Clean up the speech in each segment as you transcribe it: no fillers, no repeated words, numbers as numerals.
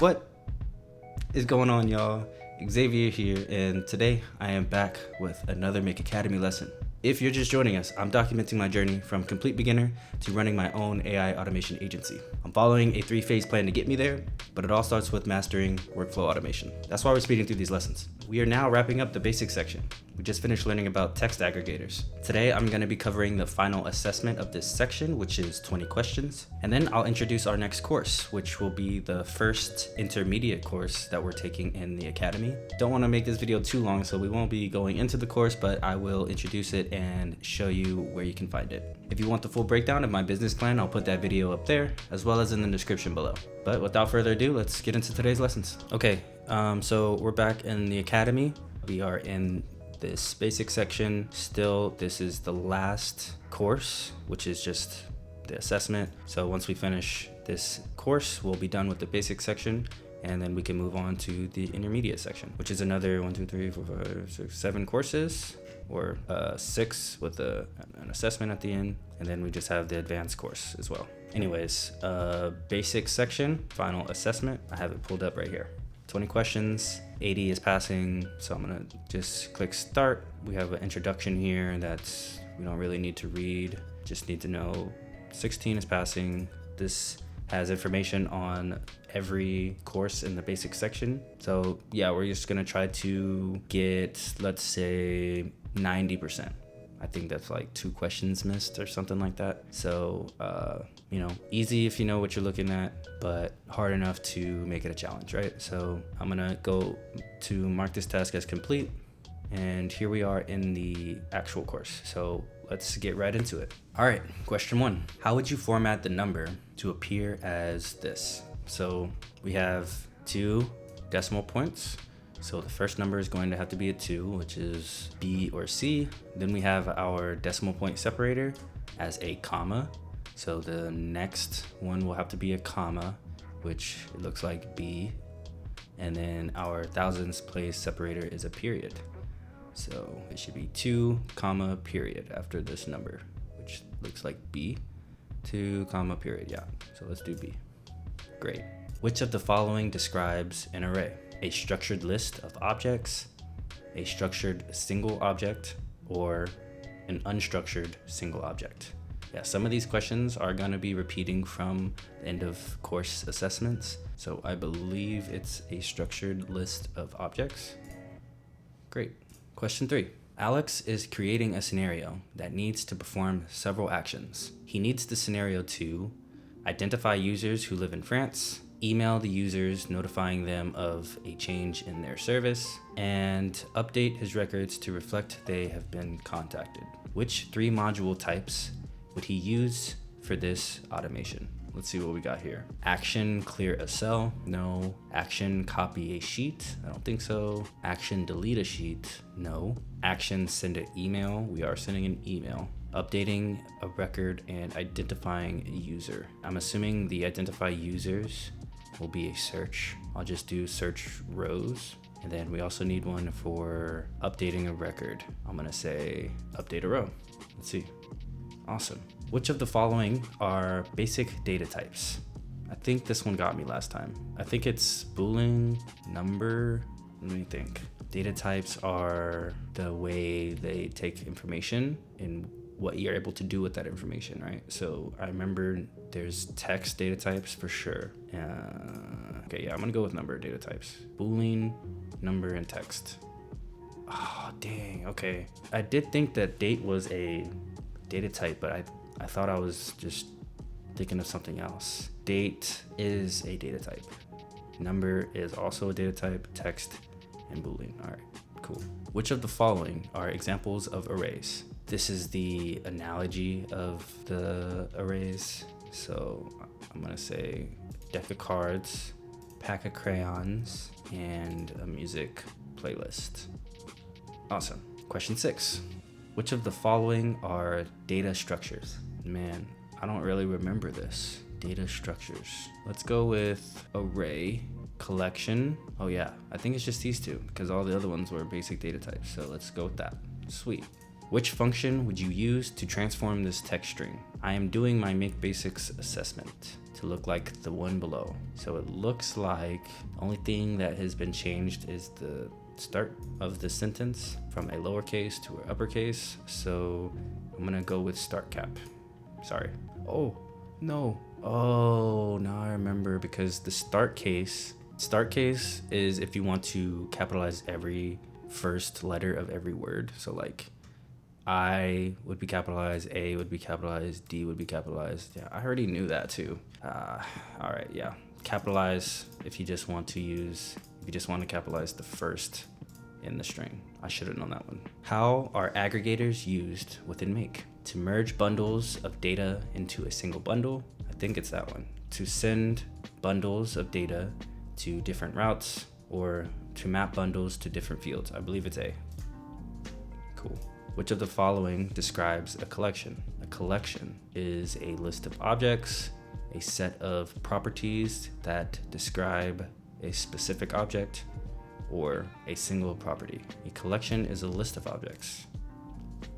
What is going on, y'all? Xavier here, and today I am back with another Make Academy lesson. If you're just joining us, I'm documenting my journey from complete beginner to running my own AI automation agency. I'm following a 3-phase plan to get me there, but it all starts with mastering workflow automation. That's why we're speeding through these lessons. We are now wrapping up the basics section. We just finished learning about text aggregators. Today, I'm going to be covering the final assessment of this section, which is 20 questions. And then I'll introduce our next course, which will be the first intermediate course that we're taking in the Academy. Don't want to make this video too long, so we won't be going into the course, but I will introduce it and show you where you can find it. If you want the full breakdown of my business plan, I'll put that video up there, as well as in the description below. But without further ado, let's get into today's lessons. Okay, so we're back in the Academy. We are in this basic section. Still, this is the last course, which is just the assessment. So once we finish this course, we'll be done with the basic section, and then we can move on to the intermediate section, which is another 1, 2, 3, 4, 5, 6, 7 courses, or 6 with an assessment at the end, and then we just have the advanced course as well. Anyways, basic section, final assessment. I have it pulled up right here. 20 questions, 80 is passing, so I'm gonna just click start. We have an introduction here that we don't really need to read, just need to know 16 is passing. This has information on every course in the basic section. So yeah, we're just gonna try to get, let's say, 90%. I think that's like 2 questions missed or something like that. So, easy if you know what you're looking at, but hard enough to make it a challenge, right? So I'm gonna go to mark this task as complete. And here we are in the actual course. So let's get right into it. All right, question 1. How would you format the number to appear as this? So we have 2 decimal points. So the first number is going to have to be a 2, which is B or C. Then we have our decimal point separator as a comma. So the next one will have to be a comma, which it looks like B. And then our thousands place separator is a period. So it should be 2, comma, period after this number, which looks like B. 2, comma, period, yeah. So let's do B. Great. Which of the following describes an array? A structured list of objects, a structured single object, or an unstructured single object? Yeah, some of these questions are gonna be repeating from the end of course assessments. So I believe it's a structured list of objects. Great. Question 3. Alex is creating a scenario that needs to perform several actions. He needs the scenario to identify users who live in France, email the users notifying them of a change in their service, and update his records to reflect they have been contacted. Which 3 module types would he use for this automation? Let's see what we got here. Action clear a cell, no. Action copy a sheet, I don't think so. Action delete a sheet, no. Action send an email, we are sending an email. Updating a record and identifying a user. I'm assuming the identify users will be a search. I'll just do search rows. And then we also need one for updating a record. I'm gonna say update a row. Let's see. Awesome. Which of the following are basic data types? I think this one got me last time. I think it's Boolean, number, let me think. Data types are the way they take information and what you're able to do with that information, right? So I remember there's text data types for sure. Okay, yeah, I'm gonna go with number data types. Boolean, number, and text. Oh, dang, okay. I did think that date was a data type, but I thought I was just thinking of something else. Date is a data type. Number is also a data type, text, and Boolean. All right, cool. Which of the following are examples of arrays? This is the analogy of the arrays. So I'm gonna say deck of cards, pack of crayons, and a music playlist. Awesome. Question 6. Which of the following are data structures? Man, I don't really remember this. Data structures. Let's go with array, collection. Oh yeah, I think it's just these 2 because all the other ones were basic data types. So let's go with that. Sweet. Which function would you use to transform this text string? I am doing my make basics assessment. to look like the one below. So it looks like the only thing that has been changed is the start of the sentence from a lowercase to an uppercase. So I'm gonna go with start cap. Sorry. Oh, no. Oh, now I remember, because the start case is if you want to capitalize every first letter of every word. So like I would be capitalized, A would be capitalized, D would be capitalized. Yeah, I already knew that too. All right, yeah. Capitalize if you just want to capitalize the first in the string. I should have known that one. How are aggregators used within Make? To merge bundles of data into a single bundle. I think it's that one. To send bundles of data to different routes, or to map bundles to different fields. I believe it's A. Cool. Which of the following describes a collection? A collection is a list of objects, a set of properties that describe a specific object, or a single property. A collection is a list of objects.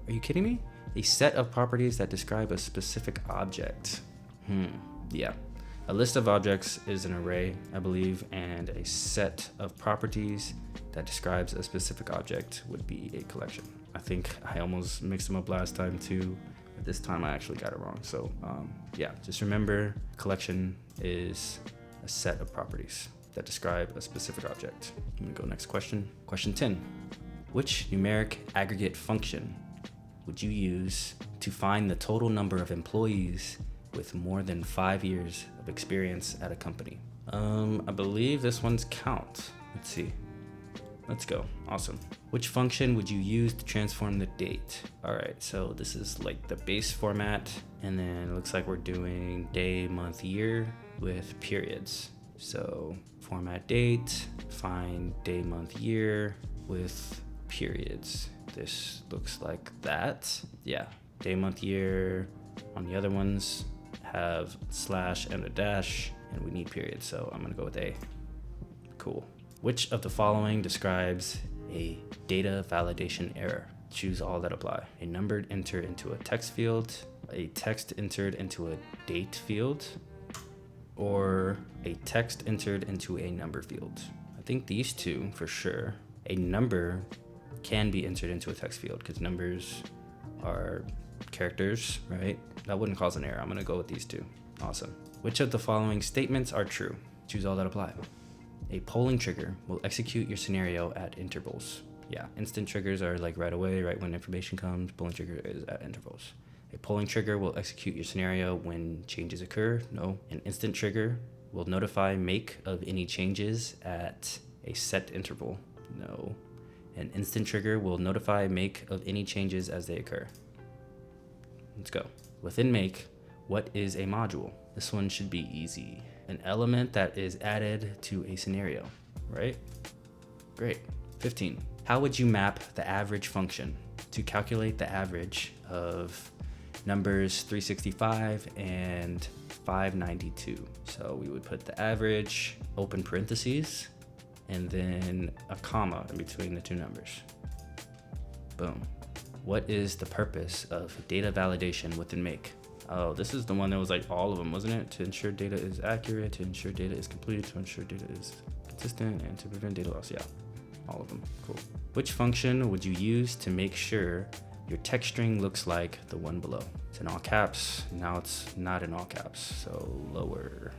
Are you kidding me? A set of properties that describe a specific object. Yeah. A list of objects is an array, I believe, and a set of properties that describes a specific object would be a collection. I think I almost mixed them up last time too, but this time I actually got it wrong. So yeah, just remember, collection is a set of properties that describe a specific object. I'm gonna go next question. Question 10. Which numeric aggregate function would you use to find the total number of employees with more than 5 years of experience at a company? I believe this one's count. Let's see. Let's go. Awesome. Which function would you use to transform the date? All right, so this is like the base format, and then it looks like we're doing day, month, year with periods. So format date, find day, month, year with periods. This looks like that. Yeah, day, month, year. On the other ones have slash and a dash, and we need periods, so I'm gonna go with A. Cool. Which of the following describes a data validation error? Choose all that apply. A number entered into a text field, a text entered into a date field, or a text entered into a number field. I think these two for sure. A number can be entered into a text field because numbers are characters, right? That wouldn't cause an error. I'm gonna go with these two. Awesome. Which of the following statements are true? Choose all that apply. A polling trigger will execute your scenario at intervals. Yeah, instant triggers are like right away, right when information comes. Polling trigger is at intervals. A polling trigger will execute your scenario when changes occur. No. An instant trigger will notify Make of any changes at a set interval. No. An instant trigger will notify Make of any changes as they occur. Let's go. Within Make, what is a module? This one should be easy. An element that is added to a scenario, right? Great. 15. How would you map the average function to calculate the average of numbers 365 and 592? So we would put the average, open parentheses, and then a comma in between the two numbers. Boom. What is the purpose of data validation within Make? Oh, this is the one that was like all of them, wasn't it? To ensure data is accurate, to ensure data is complete, to ensure data is consistent, and to prevent data loss. Yeah, all of them. Cool. Which function would you use to make sure your text string looks like the one below? It's in all caps. Now it's not in all caps, so lower.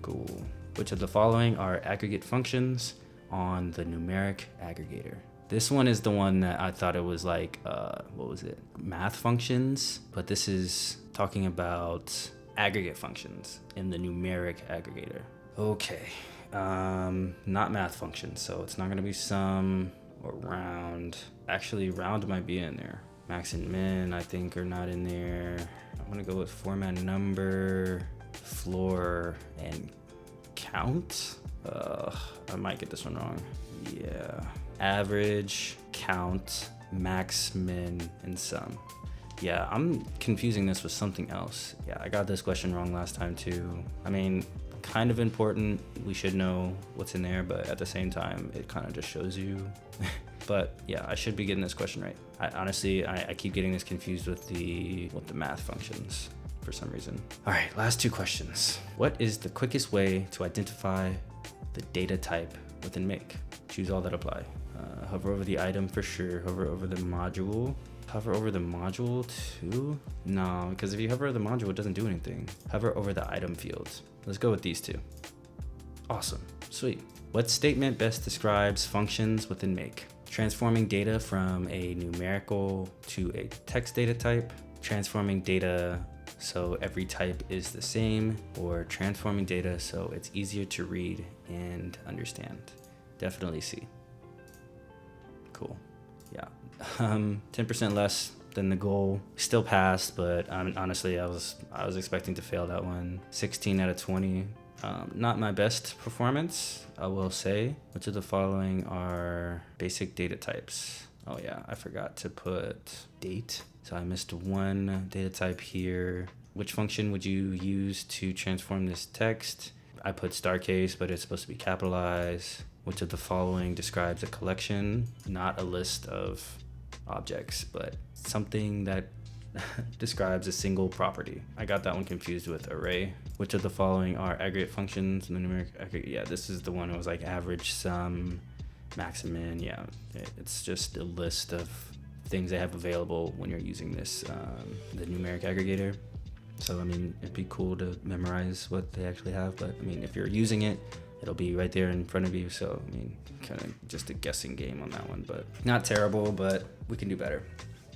Cool. Which of the following are aggregate functions on the numeric aggregator? This one is the one that I thought it was like, what was it? Math functions, but this is talking about aggregate functions in the numeric aggregator. Okay, not math functions, so it's not gonna be sum or round. Actually, round might be in there. Max and min, I think, are not in there. I'm gonna go with format number, floor, and count. I might get this one wrong. Yeah. Average, count, max, min, and sum. Yeah, I'm confusing this with something else. Yeah, I got this question wrong last time too. I mean, kind of important. We should know what's in there, but at the same time, it kind of just shows you. But yeah, I should be getting this question right. I honestly keep getting this confused with the math functions. for some reason. All right, last 2 questions. What is the quickest way to identify the data type within Make? Choose all that apply. Hover over the item for sure. Hover over the module. Hover over the module too? No, because if you hover over the module, it doesn't do anything. Hover over the item fields. Let's go with these 2. Awesome, sweet. What statement best describes functions within Make? Transforming data from a numerical to a text data type, transforming data so every type is the same, or transforming data so it's easier to read and understand. Definitely C. Cool. Yeah. 10% less than the goal. Still passed, but honestly, I was expecting to fail that one. 16 out of 20. Not my best performance, I will say. Which of the following are basic data types? Oh yeah, I forgot to put date. So I missed one data type here. Which function would you use to transform this text? I put star case, but it's supposed to be capitalized. Which of the following describes a collection? Not a list of objects, but something that describes a single property. I got that one confused with array. Which of the following are aggregate functions? The numeric aggregate, yeah, this is the one that was like average, sum, maximum. Yeah, it's just a list of things they have available when you're using this, the numeric aggregator. So I mean, it'd be cool to memorize what they actually have, but I mean, if you're using it, it'll be right there in front of you. So I mean, kind of just a guessing game on that one, but not terrible, but we can do better.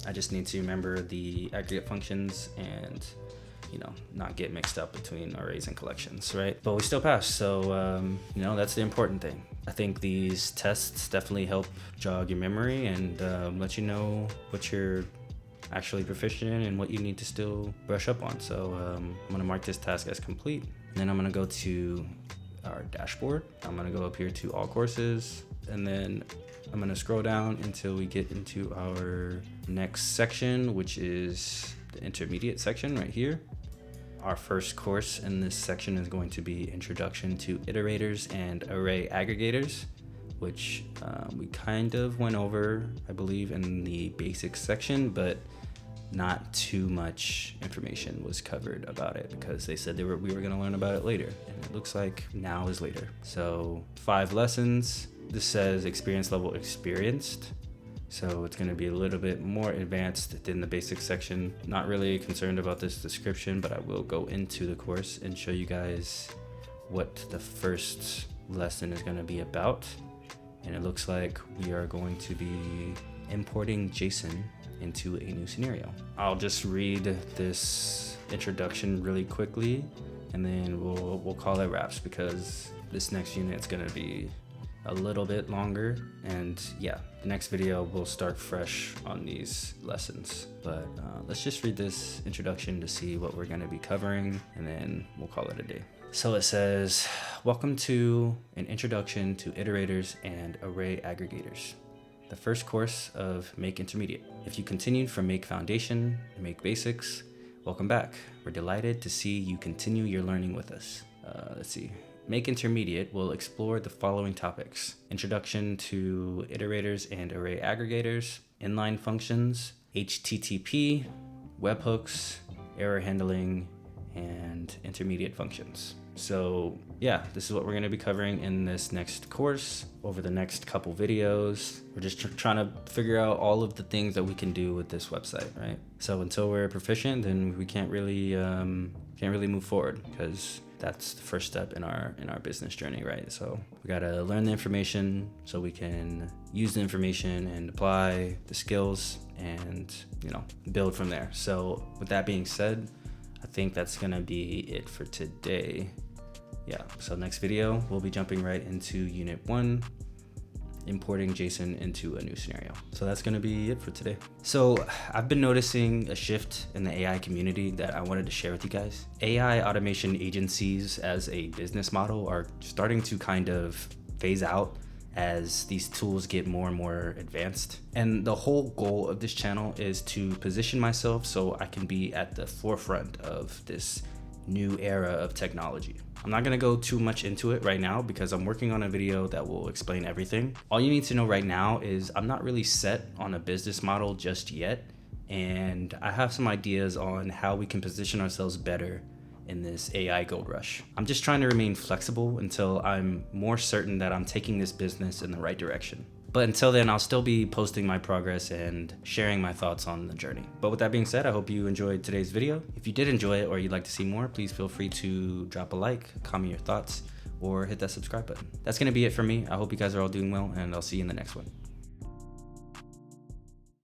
I just need to remember the aggregate functions and, you know, not get mixed up between arrays and collections, right? But we still passed, so, you know, that's the important thing. I think these tests definitely help jog your memory and let you know what you're actually proficient in and what you need to still brush up on. So I'm gonna mark this task as complete. And then I'm gonna go to our dashboard. I'm gonna go up here to all courses, and then I'm gonna scroll down until we get into our next section, which is the intermediate section right here. Our first course in this section is going to be Introduction to Iterators and Array Aggregators, which we kind of went over, I believe, in the basics section, but not too much information was covered about it because they said we were going to learn about it later, and it looks like now is later. So 5 lessons. This says experience level experienced, so it's going to be a little bit more advanced than the basic section. Not really concerned about this description, but I will go into the course and show you guys what the first lesson is going to be about. And it looks like we are going to be importing JSON into a new scenario. I'll just read this introduction really quickly, and then we'll call it wraps, because this next unit is going to be a little bit longer, and yeah, the next video will start fresh on these lessons. But let's just read this introduction to see what we're going to be covering, and then we'll call it a day. So it says, welcome to an introduction to iterators and array aggregators, the first course of Make Intermediate. If you continued from Make Foundation and Make Basics, welcome back. We're delighted to see you continue your learning with us. Let's see. Make Intermediate will explore the following topics: introduction to iterators and array aggregators, inline functions, HTTP, webhooks, error handling, and intermediate functions. So yeah, this is what we're going to be covering in this next course over the next couple videos. We're just trying to figure out all of the things that we can do with this website, right? So until we're proficient, then we can't really move forward, because that's the first step in our business journey, right? So we got to learn the information so we can use the information and apply the skills and, you know, build from there. So with that being said, I think that's gonna be it for today. Yeah, so next video, we'll be jumping right into Unit 1, importing JSON into a new scenario. So that's gonna be it for today. So I've been noticing a shift in the AI community that I wanted to share with you guys. AI automation agencies as a business model are starting to kind of phase out as these tools get more and more advanced. And the whole goal of this channel is to position myself so I can be at the forefront of this new era of technology. I'm not gonna go too much into it right now because I'm working on a video that will explain everything. All you need to know right now is I'm not really set on a business model just yet, and I have some ideas on how we can position ourselves better in this AI gold rush. I'm just trying to remain flexible until I'm more certain that I'm taking this business in the right direction. But until then, I'll still be posting my progress and sharing my thoughts on the journey. But with that being said, I hope you enjoyed today's video. If you did enjoy it or you'd like to see more, please feel free to drop a like, comment your thoughts, or hit that subscribe button. That's gonna be it for me. I hope you guys are all doing well, and I'll see you in the next one.